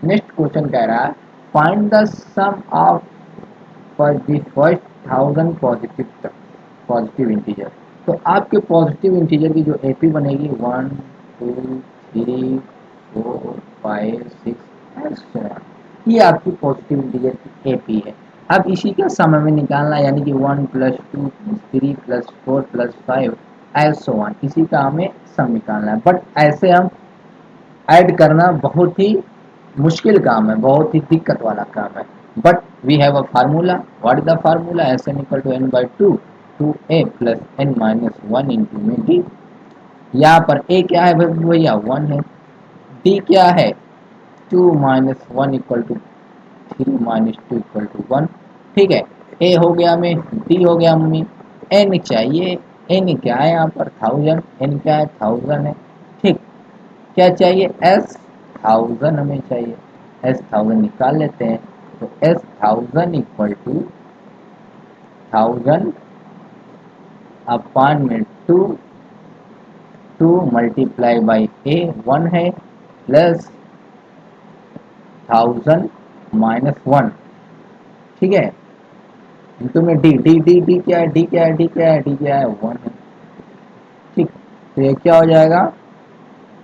Next question कह रहा है find the sum of for the first 1000 positive integer. तो आपके पॉजिटिव इंटीजर की जो एपी बनेगी 1 2 3 4 5 6 एंड सो ऑन, ये आपकी पॉजिटिव इंटीजर की एपी है। अब इसी का सम हमें निकालना है, यानी कि 1 plus 2 plus 3 plus 4 plus 5 and so on, इसी का हमें सम निकालना है। बट ऐसे हम ऐड करना बहुत ही मुश्किल काम है, बहुत ही दिक्कत वाला काम है। But we have a formula. What is the formula? S N equal to N by two, two A plus N minus one into में डी। यहाँ पर ए क्या है भैया? वन है। डी क्या है? Two minus one equal to three minus two equal to one. ठीक है, ए हो गया में, डी हो गया मम्मी। एन चाहिए, एन क्या है यहाँ पर? थाउजेंड। एन क्या है? थाउजेंड है। ठीक, क्या चाहिए? एस थाउजेंड हमें चाहिए। एस थाउजेंड निकाल लेते हैं। तो S thousand equal to thousand upon में two, two multiply by a one है, प्लस थाउजेंड माइनस वन। ठीक है, इंटू में डी। डी डी डी क्या है? डी क्या है? डी क्या है? डी क्या है? वन है। ठीक, तो ये क्या हो जाएगा?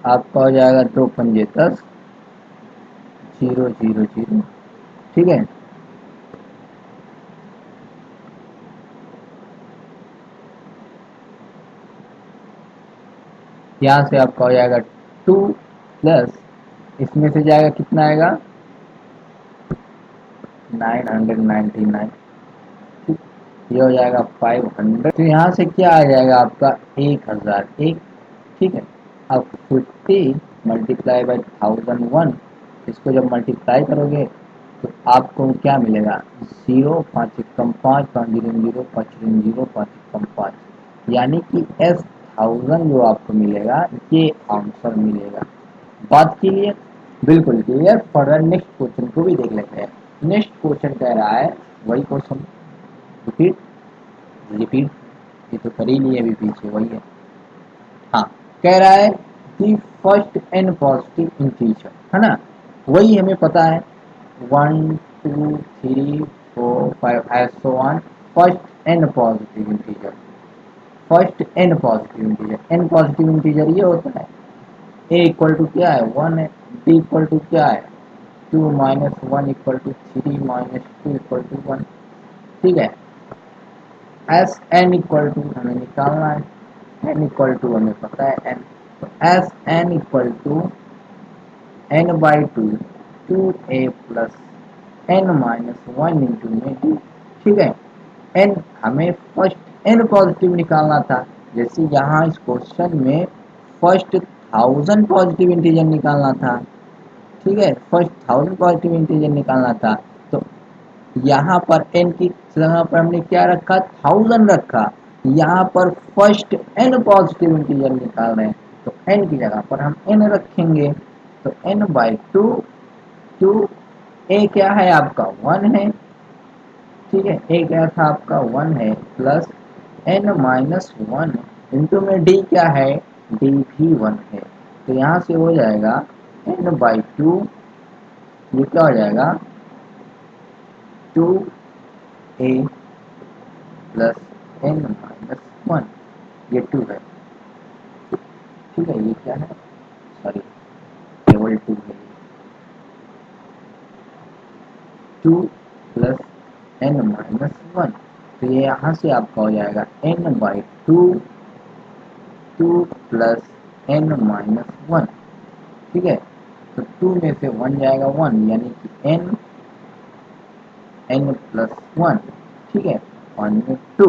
आपका हो जाएगा दो पंजे 10, जीरो जीरो जीरो। ठीक है, यहाँ से आपका हो जाएगा टू प्लस, इसमें से जाएगा कितना आएगा? 999। ठीक, ये हो जाएगा 500। तो यहाँ से क्या आ जाएगा आपका? 1001। ठीक है, अब 50 मल्टीप्लाई बाई 1001, इसको जब मल्टीप्लाई करोगे तो आपको क्या मिलेगा? जीरो, पाँच एक कम पाँच, पाँच जीरो जीरो, पाँच जीरो जीरो, पाँच एक कम पाँच, यानी कि एस थाउजेंड जो आपको मिलेगा ये आंसर मिलेगा। बात क्लियर? बिल्कुल क्लियर। फर्दर नेक्स्ट क्वेश्चन को भी देख लेते हैं। नेक्स्ट क्वेश्चन कह रहा है, वही क्वेश्चन, रिपीट रिपीट, ये तो कर ही लिए अभी पीछे, वही है। हाँ, कह रहा है the first N positive integer, है ना? वही हमें पता है, one two three four five and so on. First N positive integer, first N positive integer, N positive integer ये होता है। ए इक्वल टू क्या है? वन है। डी इक्वल टू क्या है? Two minus one equal to three minus two equal to one. ठीक है, एस एन इक्वल टू हमें निकालना है, एन इक्वल टू हमें पता है एन। तो S N equal to N by two, two A plus N minus one into में डी। ठीक है, एन हमें फर्स्ट एन पॉजिटिव निकालना था, जैसे यहाँ इस क्वेश्चन में फर्स्ट थाउजेंड पॉजिटिव इंटीजर निकालना था। ठीक है, फर्स्ट थाउजेंड पॉजिटिव इंटीजर निकालना था। तो यहाँ पर एन की जगह पर हमने क्या रखा? थाउजेंड रखा। यहाँ पर फर्स्ट एन पॉजिटिव इंटीजर निकाल रहे हैं, तो एन की जगह पर हम एन रखेंगे। तो एन बाई टू, टू ए क्या है आपका? वन है। ठीक है, ए क्या था आपका? वन है, plus N minus one into में डी क्या है? डी भी वन है। तो यहाँ से हो जाएगा एन बाई टू, ये क्या हो जाएगा? Two A plus N minus one, ये टू है। ठीक है, ये क्या है? सॉरी, केवल टू है। Two plus N minus one, तो ये यहाँ से आपका हो जाएगा N by two, two plus N minus one. ठीक है, तो टू में से वन जाएगा वन, यानी कि एन, एन प्लस वन। ठीक है, वन में two,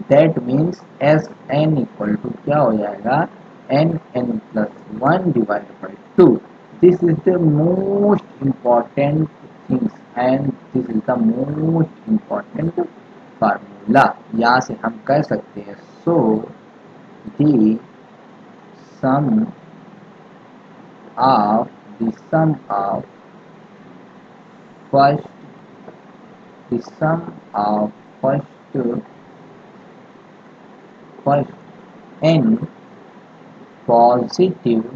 that means S N equal to क्या हो जाएगा? N N plus one divide by two. This is the most important things and this is the most important formula. यहाँ से हम कह सकते हैं, सो दी sum of the sum of first the sum of first n positive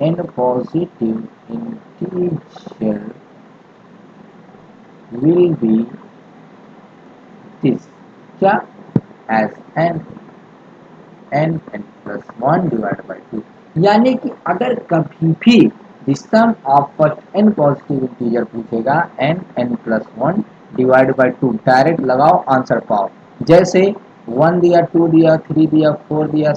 n positive integer will be this, क्या, as n plus 1 divided by 2। यानी कि अगर कभी भी the sum of first n positive integer पूछेगा n plus 1 divide by 2, direct लगाओ answer पाओ। जैसे 1 दिया, 2 दिया, 3 दिया, 4 दिया,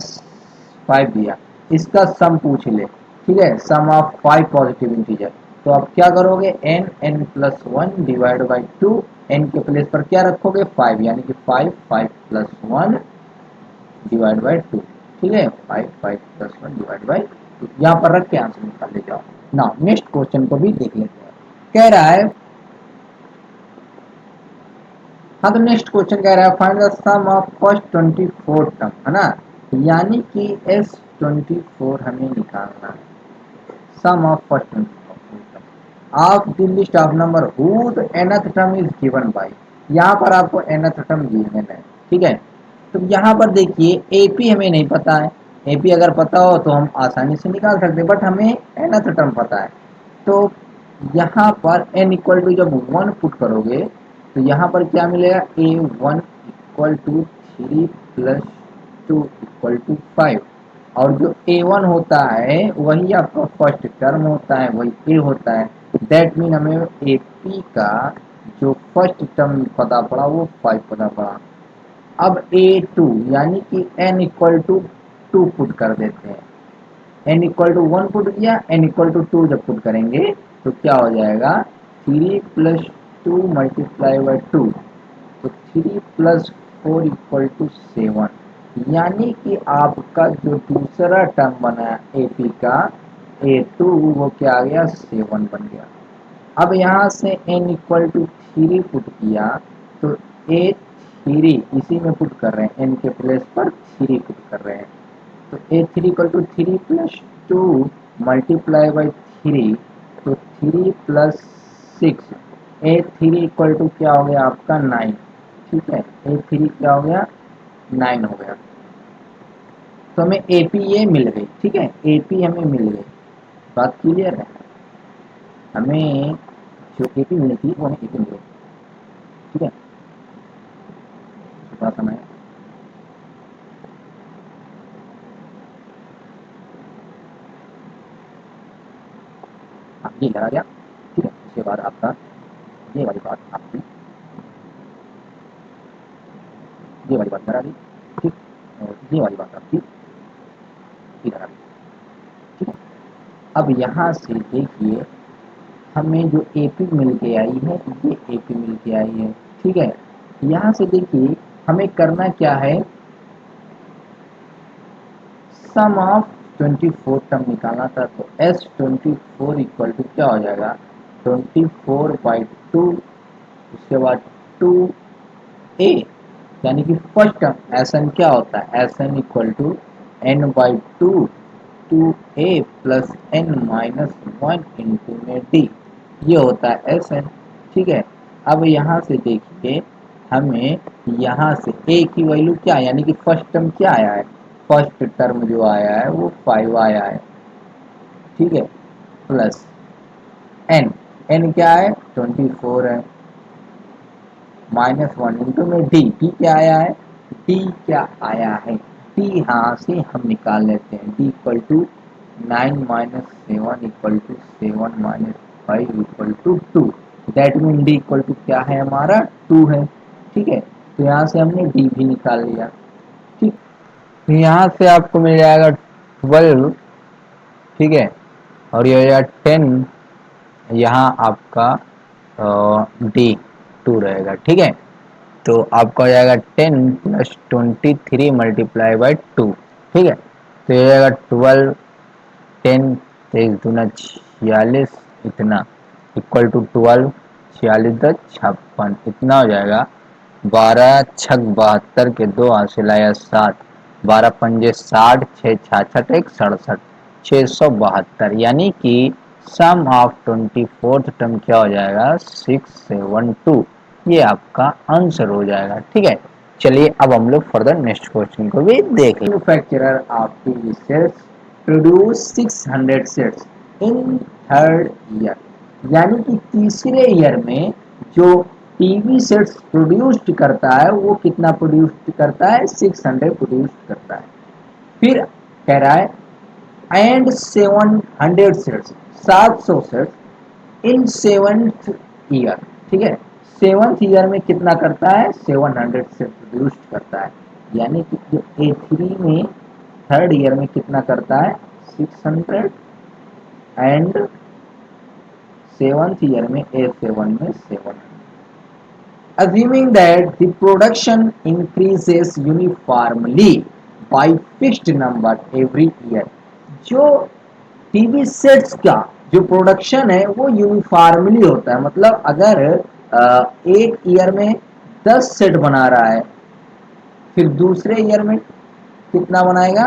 5 दिया, इसका सम पूछ ले, ठीक है, सम ऑफ 5 पॉजिटिव इंटीजर, तो आप क्या करोगे, n plus 1 divide by 2, n के प्लेस पर क्या रखोगे, 5, यानी कि 5 प्लस 1 डिवाइड बाई 2, ठीक है, 5 प्लस 1 डिवाइड बाई 2, यहाँ पर रख के आंसर निकाल ले जाओ ना। नेक्स्ट क्वेश्चन को भी देख लेते हैं। कह रहा है, हाँ तो नेक्स्ट क्वेश्चन कह रहा है find the sum of first 24 term, है ना, यानी कि S24 हमें निकालना है, sum of first 24 term of the list of number whose nth term is given by, यहाँ पर आपको nth टर्म गिवन है, ठीक है। तो यहाँ पर देखिए AP हमें नहीं पता है, AP अगर पता हो तो हम आसानी से निकाल सकते हैं, बट हमें nth टर्म पता है। तो यहाँ पर n इक्वल टू जब 1 पुट करोगे तो यहाँ पर क्या मिलेगा, A1 इक्वल टू 3 प्लस 2 इक्वल टू 5, और जो A1 होता है वही आपका फर्स्ट टर्म होता है, वही A होता है। दैट मीन हमें AP का जो फर्स्ट टर्म पता पड़ा वो 5 पता पड़ा। अब A2 यानी कि n इक्वल टू 2 पुट कर देते हैं, n इक्वल टू 1 पुट किया, n इक्वल टू 2 जब पुट करेंगे तो क्या हो जाएगा, 3 प्लस 2 मल्टीप्लाई बाई 2, तो 3 प्लस 4 इक्वल टू 7, यानी कि आपका जो दूसरा टर्म बना AP का A2 वो क्या आ गया, 7 बन गया। अब यहाँ से n इक्वल टू 3 पुट किया तो A3 इसी में पुट कर रहे हैं, n के प्लेस पर 3 पुट कर रहे हैं, तो A3 इक्वल टू 3 प्लस 2 मल्टीप्लाई बाई 3, तो 3 प्लस 6, A3 इक्वल टू क्या हो गया आपका 9, ठीक है, A3 क्या हो गया, 9 हो गया। तो हमें AP ये मिल गई, ठीक है, AP हमें मिल गई, बात क्लियर है, हमें जो AP मिली थी वो हमें AP मिल गई, ठीक है, थोड़ा समय, हाँ ये लगा गया, ठीक है। उसके बाद आपका ये वाली बात आपकी, ये वाली बात इधर आ गई, ठीक, और ये वाली बात आपकी इधर आ गई, ठीक है। अब यहाँ से देखिए हमें जो AP मिल के आई है, ये AP मिल के आई है, ठीक है। यहाँ से देखिए हमें करना क्या है, सम ऑफ 24 टर्म निकालना था, तो S24 इक्वल टू क्या हो जाएगा, 24 बाई 2, उसके बाद 2A, यानी कि फर्स्ट टर्म Sn क्या होता है, Sn equal to n by 2, 2A plus n minus 1 into में D, ये होता है Sn, ठीक है। अब यहाँ से देखिए हमें यहाँ से A की वैल्यू क्या, यानी कि फर्स्ट टर्म क्या आया है, फर्स्ट टर्म जो आया है वो 5 आया है, ठीक है, प्लस n, n क्या है 24 है, माइनस 1 इंटू में डी क्या आया है, डी क्या आया है, डी यहाँ से हम निकाल लेते हैं, डी इक्वल टू 9 माइनस 7 इक्वल टू 7 माइनस 5 equal to 2, that mean D equal to क्या है हमारा 2 है, ठीक है। तो यहाँ से हमने डी भी निकाल लिया, ठीक। तो यहाँ से आपको मिल जाएगा 12, ठीक है, और ये हो जाएगा 10, यहाँ आपका D2 रहेगा, ठीक है। तो आपका हो जाएगा 10 प्लस 23 मल्टीप्लाई बाई 2, ठीक है। तो ये हो जाएगा 12, 10 तेईस दूना 46, इतना इक्वल टू 12, 46 दस 56, इतना हो जाएगा। 12 छक 72 के 2 हासिल आया 7, 12 पंजे 60, 6 66 एक 67, 672, यानी कि सम ऑफ 24th टर्म क्या हो जाएगा 672, ये आपका आंसर हो जाएगा, ठीक है। चलिए अब हम लोग फर्दर नेक्स्ट क्वेश्चन को भी देख लें। मैन्युफैक्चरर ऑफ टी विशेष produce 600 sets in third year. यानी कि तीसरे ईयर में जो टीवी सेट्स प्रोड्यूस्ड करता है वो कितना प्रोड्यूस करता है, 600 प्रोड्यूस करता है। फिर कह रहा है and 700 sets, 700 sets in seventh year. ठीक है, सेवंथ ईयर में कितना करता है, 700 सेट प्रोड्यूस करता है। यानी कि जो A3 में थर्ड ईयर में कितना करता है, 600, एंड सेवंथ ईयर में A7 में 700। Assuming that the production increases uniformly by fixed number every year, जो टीवी सेट्स का जो प्रोडक्शन है वो यूनिफॉर्मली होता है। मतलब अगर एक ईयर में 10 सेट बना रहा है, फिर दूसरे ईयर में कितना बनाएगा,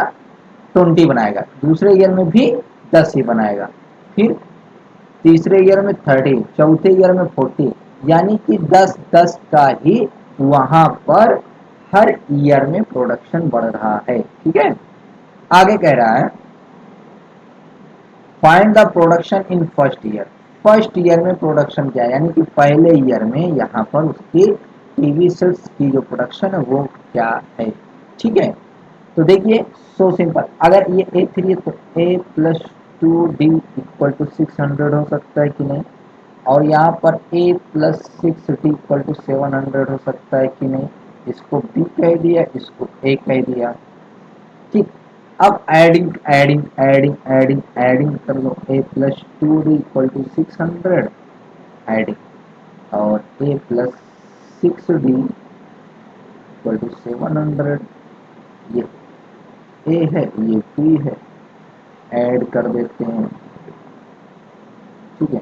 20 बनाएगा, दूसरे ईयर में भी 10 ही बनाएगा, फिर तीसरे ईयर में 30, चौथे ईयर में 40। यानी कि 10-10 का ही वहां पर हर ईयर में प्रोडक्शन बढ़ रहा है। ठीक है, आगे कह रहा है find the production in first year. First year में प्रोडक्शन क्या है, यानी कि पहले ईयर में यहाँ पर उसकी टीवी सेट्स की जो प्रोडक्शन है वो क्या है। ठीक है, तो देखिए सो सिंपल, अगर ये A3 है तो A+2D इक्वल टू 600 हो सकता है कि नहीं, और यहाँ पर A+6D इक्वल टू 700 हो सकता है कि नहीं। इसको B कह दिया, इसको A कह दिया। ठीक, अब adding adding adding adding adding कर लो, A+2D इक्वल टू 600 एडिंग, और A+6D इक्वल टू 700। ये ए है, ये बी है, ऐड कर देते हैं। ठीक है,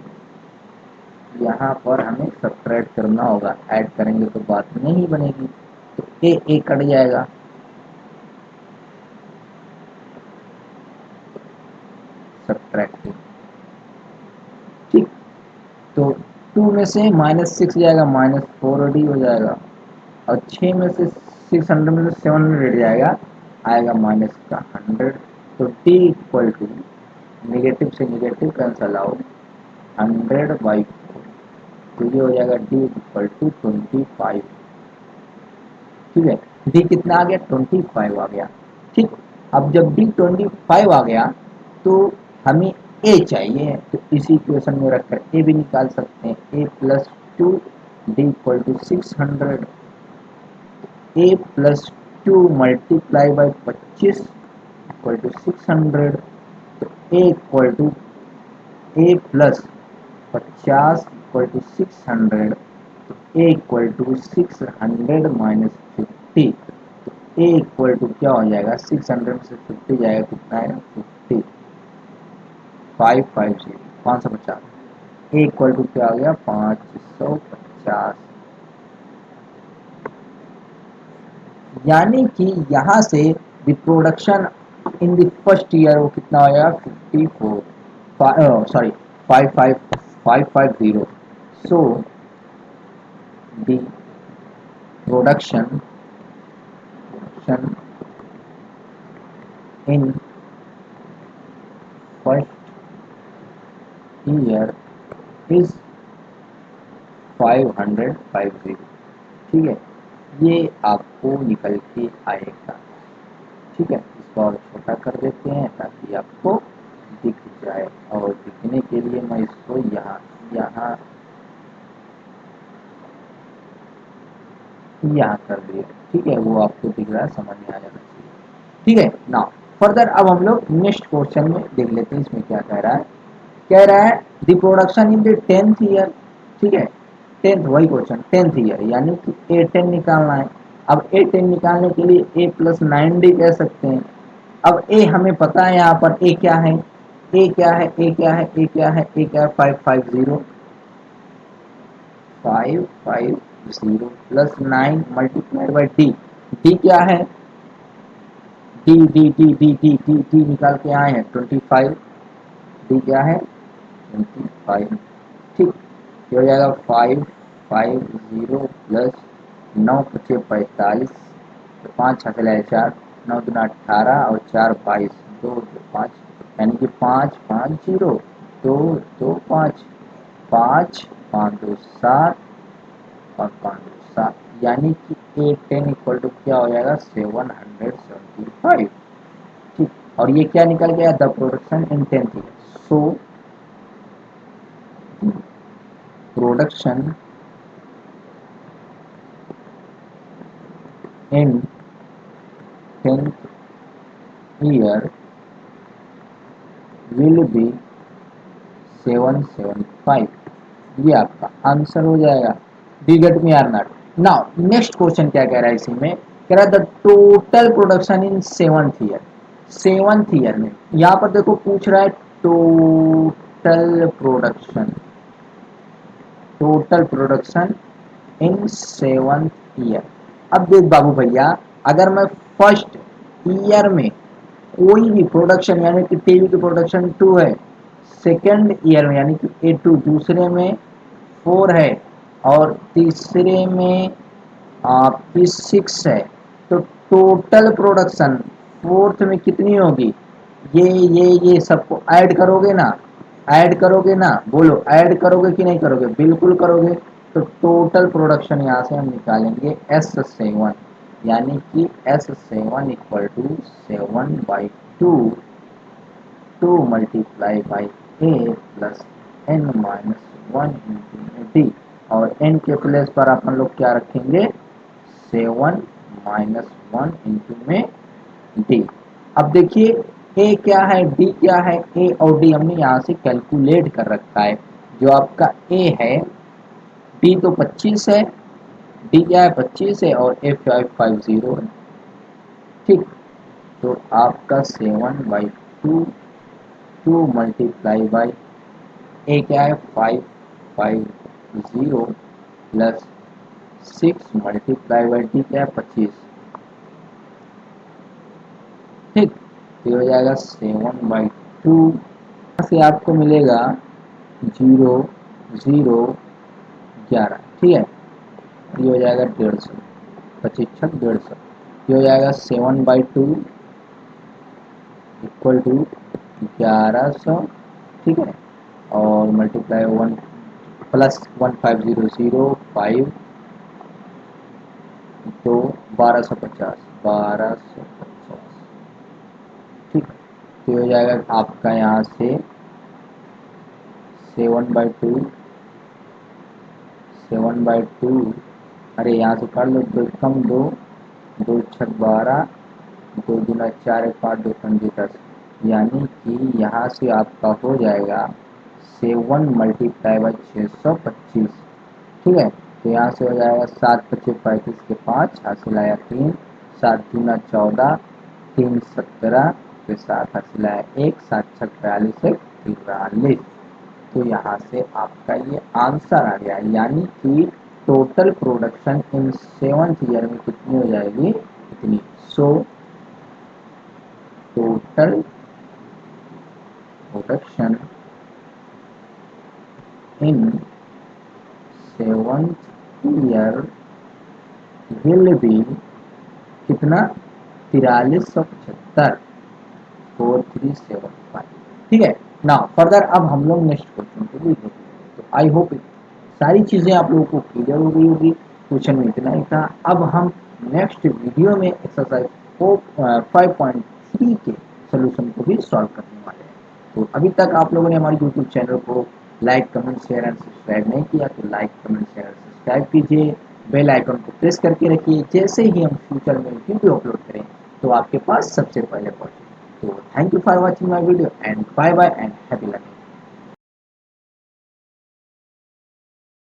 यहाँ पर हमें सब्ट्रैक्ट करना होगा, ऐड करेंगे तो बात नहीं बनेगी, तो ए कट जाएगा। सब्ट्रैक्टिंग, ठीक, तो 2 में से -6 जाएगा, -4D हो जाएगा, और 6 में से 600 में से 700 जाएगा, आएगा माइनस का 100। तो D इक्वल टू, निगेटिव से निगेटिव कैंसल आउट, 100/4, तो ये हो जाएगा D इक्वल टू 25। ठीक है, D कितना आ गया, 25 आ गया। ठीक, अब जब D 25 आ गया तो हमें A चाहिए, तो इसी इक्वेशन में रखकर A भी निकाल सकते हैं। A+2 D equal to 600, A+2 multiply by 25 equal to 600, तो A equal to A+50 equal to 600, तो A इक्वल टू 600 माइनस 50, तो A इक्वल टू क्या हो जाएगा, 600 में से 50 जाएगा, कितना आएगा 50, 550, 550। A इक्वल टू क्या हो गया, 550। यानी कि यहाँ से the production in the first year वो कितना हो जाएगा, 54, sorry 550। So the production in first year is 550। ठीक है, ये आपको निकल के आएगा। ठीक है, इसको और छोटा कर देते हैं ताकि आपको दिख जाए, और दिखने के लिए मैं इसको यहाँ यहाँ यहाँ कर दिया। ठीक है, वो आपको दिख रहा है, समझ में आ जाना चाहिए। ठीक है ना, फर्दर अब हम लोग नेक्स्ट क्वेश्चन में देख लेते हैं, इसमें क्या कह रहा है। कह रहा है the production in the 10th year. ठीक है, 10th, वही क्वेश्चन, 10th ईयर, यानी कि A10 निकालना है। अब A10 निकालने के लिए A+9D कह सकते हैं। अब A हमें पता है, यहाँ पर A क्या है, A क्या है, A क्या है, A क्या है, A क्या है, 550, 550 plus 9 multiplied by D। D क्या है, D D D D D D D निकाल के आए हैं 25। D क्या है, 25। ठीक, ये हो जाएगा 550 प्लस 9×5 = 45, 5 छः 4, 9 दूना 18 और 4 22, 2 2 5, यानी कि 5 5 0, 2 2 5, 5 5 2 7 और 5 2 7, यानी कि 810 इक्वल टू क्या हो जाएगा 775। ठीक, और ये क्या निकल गया the production in 10th year. So production in 10th year will be 775। ये आपका आंसर हो जाएगा। Did get me or not. Now next question क्या कह रहा है इसी में, कह रहा है the total production in 7th year. 7th year में यहाँ पर देखो पूछ रहा है total production, total production in 7th year. अब देख बाबू भैया, अगर मैं फर्स्ट ईयर में कोई भी प्रोडक्शन, यानी कि टीवी की प्रोडक्शन 2 है, सेकेंड ईयर में यानी कि A2, दूसरे में 4 है और तीसरे में आपकी 6 है, तो टोटल प्रोडक्शन फोर्थ में कितनी होगी? ये सबको ऐड करोगे ना, ऐड करोगे ना, बोलो ऐड करोगे कि नहीं करोगे? बिल्कुल करोगे। तो टोटल प्रोडक्शन यहाँ से हम निकालेंगे S7, यानी कि S7 equal to 7/2 2 multiply by A plus N minus 1 into D, और एन के प्लेस पर अपन लोग क्या रखेंगे 7 माइनस 1 इंटू में डी। अब देखिए ए क्या है डी क्या है, ए और डी हमने यहाँ से कैलकुलेट कर रखा है। जो आपका ए है, डी तो 25 है, डी क्या है 25 है और ए 550 है। ठीक, तो आपका 7/2 2 मल्टीप्लाई बाई ए क्या है 550 प्लस 6 मल्टीप्लाई बाई डी क्या है 25। ठीक, तो हो जाएगा 7/2, से आपको मिलेगा 0 0 11। ठीक है, ये हो जाएगा 150, 25 150। ये हो जाएगा 7/2 इक्वल टू 1100। ठीक है, और मल्टीप्लाई 1 प्लस 1500 तो 1250 1250। ठीक, तो हो जाएगा आपका यहाँ से 7/2 अरे यहाँ से कर लो, दो कम दो, 2 छक 12, 2 दूना 4 एक 5 2 पंजे 10, यानी कि यहाँ से आपका हो जाएगा 7 मल्टीप्लाई बाई 625। ठीक है, तो यहाँ से हो जाएगा 7 25 35 के 5 हासिल आया 3, 7 दूना 14, 3 17 के 7 हासिल आया 1, 7 छक 42 एक 43। तो यहाँ से आपका ये आंसर आ गया, यानी कि total production in 7th year में कितनी हो जाएगी इतनी। So total production in 7th year will B कितना 4375 4375। ठीक है ना, फर्दर अब हम लोग नेक्स्ट क्वेश्चन को भी देखेंगे। तो आई होप सारी चीज़ें आप लोगों को क्लियर हो गई होगी। क्वेश्चन में इतना ही था। अब हम नेक्स्ट वीडियो में एक्सरसाइज 5.3 के सोल्यूशन को भी सॉल्व करने वाले हैं। तो अभी तक आप लोगों ने हमारे यूट्यूब चैनल को like comment share and subscribe नहीं किया तो लाइक कमेंट शेयर सब्सक्राइब कीजिए, बेल आइकन को प्रेस करके रखिए, जैसे ही हम फ्यूचर में वीडियो अपलोड करें तो आपके पास सबसे पहले पहुंचे। तो thank you for watching my video and bye bye and happy learning.